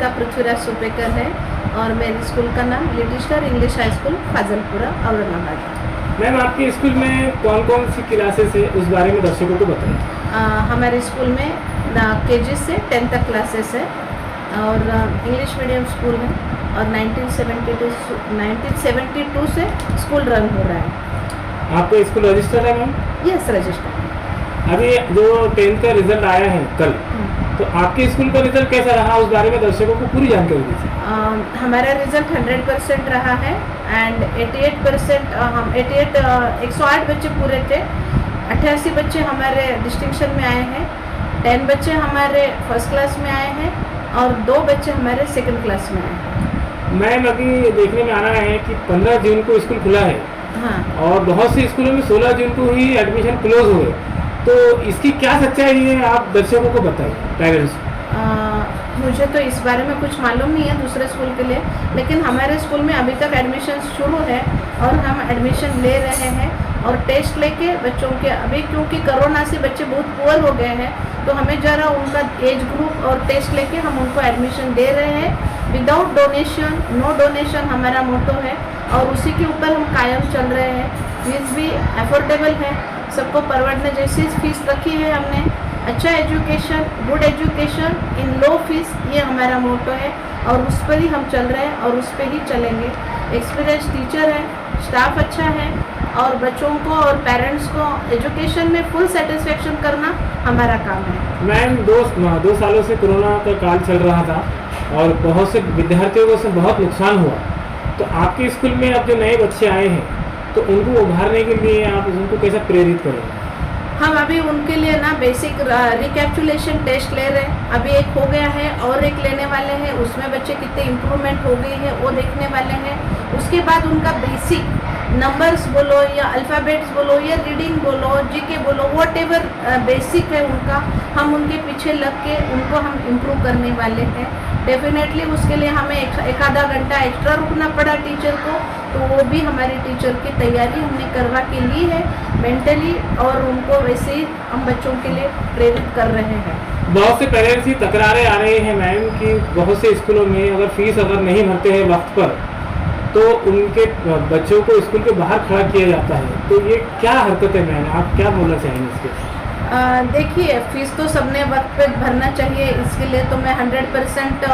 का पृथ्वीराज सुपेकर है और मेरे स्कूल का नाम little Star English High school Fazalpura Aurangabad. Ma'am आपके स्कूल में कौन कौन सी क्लासेस है उस बारे में दर्शकों को बताइए। हमारे स्कूल में KG से 10th तक क्लासेस है और इंग्लिश मीडियम स्कूल है और 1972 से स्कूल रन हो रहा है। आपका स्कूल रजिस्टर है मैम? Yes, register. अभी जो 10th का रिजल्ट आया है कल, तो आपके स्कूल का रिजल्ट कैसा रहा उस बारे में दर्शकों को पूरी जानकारी दीजिए। हमारा रिजल्ट 100% रहा है एंड 88% 108 बच्चे पूरे थे। 88 बच्चे हमारे डिस्टिंक्शन में आए हैं, 10 बच्चे हमारे फर्स्ट क्लास में आए हैं और 2 बच्चे हमारे सेकंड क्लास में आए हैं। मैम अभी देखने में आ रहा है कि 15 जून को स्कूल खुला है। हाँ, और बहुत से स्कूलों में 16 जून को ही एडमिशन क्लोज हुए, तो इसकी क्या सच्चाई है आप दर्शकों को बताइए, पेरेंट्स। मुझे तो इस बारे में कुछ मालूम नहीं है दूसरे स्कूल के लिए, लेकिन हमारे स्कूल में अभी तक एडमिशन शुरू है और हम एडमिशन ले रहे हैं और टेस्ट लेके बच्चों के, अभी क्योंकि कोरोना से बच्चे बहुत पुअर हो गए हैं तो हमें ज़रा उनका एज ग्रुप और टेस्ट लेके हम उनको एडमिशन दे रहे हैं। विदाउट डोनेशन, नो डोनेशन हमारा मोटो है और उसी के ऊपर हम कायम चल रहे हैं। फीस भी अफोर्डेबल है, सबको परवड़ने जैसी फीस रखी है हमने। अच्छा education, good education in low fees, ये हमारा मोटो है और उस पर ही हम चल रहे हैं और उस पर ही चलेंगे। एक्सपीरियंस टीचर है, स्टाफ अच्छा है और बच्चों को और पेरेंट्स को एजुकेशन में फुल सेटिस्फेक्शन करना हमारा काम है। मैम 2 सालों से कोरोना का काल चल रहा था और बहुत से विद्यार्थियों को उससे बहुत नुकसान हुआ, तो आपके स्कूल में अब जो नए बच्चे आए हैं तो उनको उभारने के लिए आप उनको कैसे प्रेरित करेंगे? हम अभी उनके लिए ना बेसिक रिकैप्चुलेशन टेस्ट ले रहे हैं। अभी एक हो गया है और एक लेने वाले हैं, उसमें बच्चे कितने इम्प्रूवमेंट हो गई है वो देखने वाले हैं। उसके बाद उनका बेसिक नंबर्स बोलो या अल्फ़ाबेट्स बोलो या रीडिंग बोलो, जीके बोलो, वॉट एवर बेसिक है उनका, हम उनके पीछे लग के उनको हम इम्प्रूव करने वाले हैं। डेफिनेटली उसके लिए हमें एक आधा घंटा एक्स्ट्रा रुकना पड़ा टीचर को, तो वो भी हमारी टीचर की तैयारी हमने करवा के ली है मेंटली और उनको वैसे ही हम बच्चों के लिए प्रेरित कर रहे हैं। बहुत से पेरेंट्स की तकरारें आ रही हैं मैम कि बहुत से स्कूलों में अगर फीस अगर नहीं भरते हैं वक्त पर तो उनके बच्चों को स्कूल के बाहर खड़ा किया जाता है, तो ये क्या हरकत है मैम, आप क्या बोलना चाहेंगे इसके? देखिए, फीस तो सबने वक्त पे भरना चाहिए, इसके लिए तो मैं 100%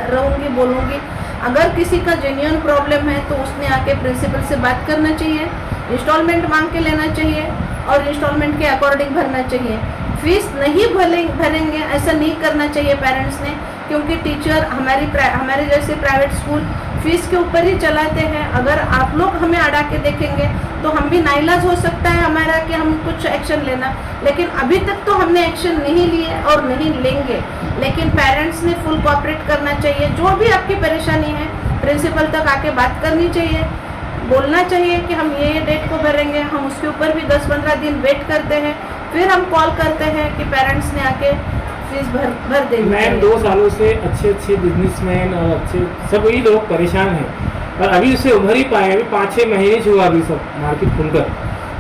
रहूँगी, बोलूँगी। अगर किसी का जेन्युइन प्रॉब्लम है तो उसने आके प्रिंसिपल से बात करना चाहिए, इंस्टॉलमेंट मांग के लेना चाहिए और इंस्टॉलमेंट के अकॉर्डिंग भरना चाहिए। फीस नहीं भरेंगे ऐसा नहीं करना चाहिए पेरेंट्स ने, क्योंकि टीचर हमारे जैसे प्राइवेट स्कूल फीस के ऊपर ही चलाते हैं। अगर आप लोग हमें अड़ा के देखेंगे तो हम भी नाइलाज हो सकता है हमारा कि हम कुछ एक्शन लेना, लेकिन अभी तक तो हमने एक्शन नहीं लिए और नहीं लेंगे। लेकिन पेरेंट्स ने फुल कोऑपरेट करना चाहिए, जो भी आपकी परेशानी है प्रिंसिपल तक आके बात करनी चाहिए, बोलना चाहिए कि हम ये डेट को भरेंगे। हम उसके ऊपर भी 10-15 दिन वेट करते हैं, फिर हम कॉल करते हैं कि पेरेंट्स ने आके फीस भर देंगे। मैम 2 सालों से अच्छे बिजनेसमैन और अच्छे सभी लोग परेशान हैं और अभी उससे उभर ही पाए, अभी 5-6 महीने हुआ अभी सब मार्केट खुलकर,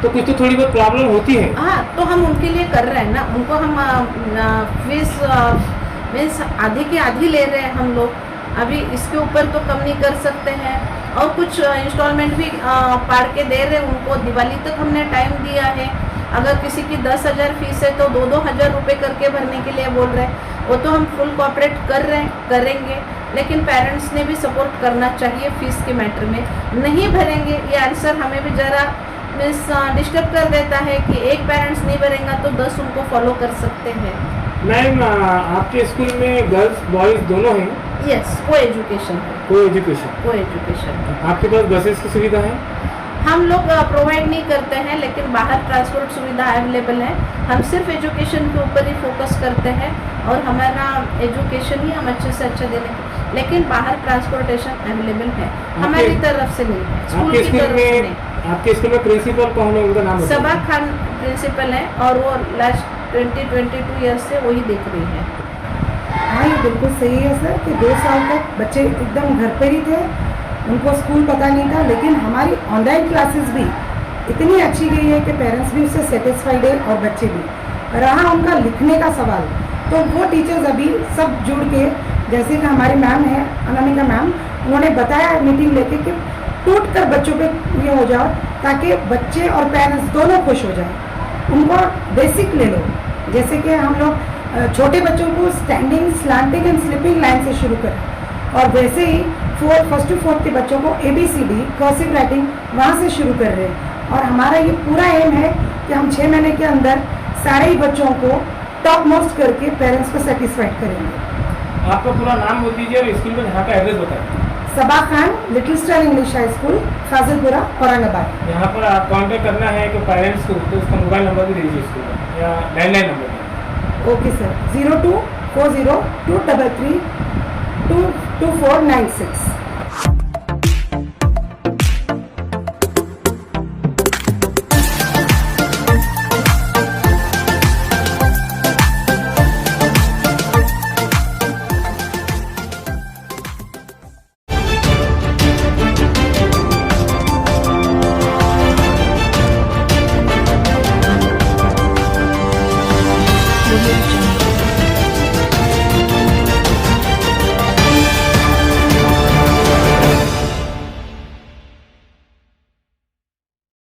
तो कुछ तो थोड़ी बहुत प्रॉब्लम होती है। हाँ, तो हम उनके लिए कर रहे हैं ना, उनको हम फीस मीन्स आधी की आधी ले रहे हैं हम लोग। अभी इसके ऊपर तो कम नहीं कर सकते हैं और कुछ इंस्टॉलमेंट भी पाड़ के दे रहे हैं उनको। दिवाली तक हमने टाइम दिया है। अगर किसी की 10,000 फीस है तो 2-2 हज़ार रुपये करके भरने के लिए बोल रहे हैं, वो तो हम फुल कोऑपरेट कर रहे हैं, करेंगे। लेकिन पेरेंट्स ने भी सपोर्ट करना चाहिए फीस के मैटर में। नहीं भरेंगे ये आंसर हमें भी ज़रा मीन्स डिस्टर्ब कर देता है कि एक पेरेंट्स नहीं भरेगा तो 10 उनको फॉलो कर सकते हैं। मैम आपके स्कूल में गर्ल्स बॉयज़ दोनों हैं? यस, को एजुकेशन है। को एजुकेशन। आपके पास बसेस की सुविधा है? हम लोग प्रोवाइड नहीं करते हैं, लेकिन बाहर ट्रांसपोर्ट सुविधा अवेलेबल है। हम सिर्फ एजुकेशन के ऊपर ही फोकस करते हैं और हमारा एजुकेशन ही हम अच्छे से अच्छा देने के, लेकिन बाहर ट्रांसपोर्टेशन अवेलेबल है, हमारी तरफ से नहीं है, स्कूल की तरफ से नहीं। आपके स्कूल में प्रिंसिपल कौन है, उनका नाम बताइए। सबा खान प्रिंसिपल है और वो लास्ट 20-22 ईयर्स से वही देख रही है। हाँ, ये बिल्कुल सही है सर कि 2 साल तक बच्चे एकदम घर पर ही थे, उनको स्कूल पता नहीं था, लेकिन हमारी ऑनलाइन क्लासेस भी इतनी अच्छी गई है कि पेरेंट्स भी उससे सेटिस्फाइड है और बच्चे भी। रहा उनका लिखने का सवाल, तो वो टीचर्स अभी सब जुड़ के जैसे कि हमारी मैम है अनामिका मैम, उन्होंने बताया मीटिंग लेके कि टूट कर बच्चों पे ये हो जाओ ताकि बच्चे और पेरेंट्स दोनों खुश हो जाए। उनको बेसिक ले लो, जैसे कि हम लोग छोटे बच्चों को standing, slanting and sleeping line से शुरू करें और वैसे ही फर्स्ट टू फोर्थ के बच्चों को ABCD कर्सिव राइटिंग वहाँ से शुरू कर रहे हैं। और हमारा ये पूरा एम है कि हम 6 महीने के अंदर सारे ही बच्चों को टॉप मोस्ट करके पेरेंट्स को सेटिस्फाइड करेंगे। आपका पूरा नाम बोल दीजिए और स्कूल में यहाँ का एड्रेस बताइए। Saba Khan, Little Star English High School, Fazilpura, Aurangabad. यहाँ पर आप कांटेक्ट करना है कि पेरेंट्स को, तो उसका मोबाइल नंबर भी दीजिए स्कूल का या लैंडलाइन नंबर। Okay sir, 0240 233 22496। मुझे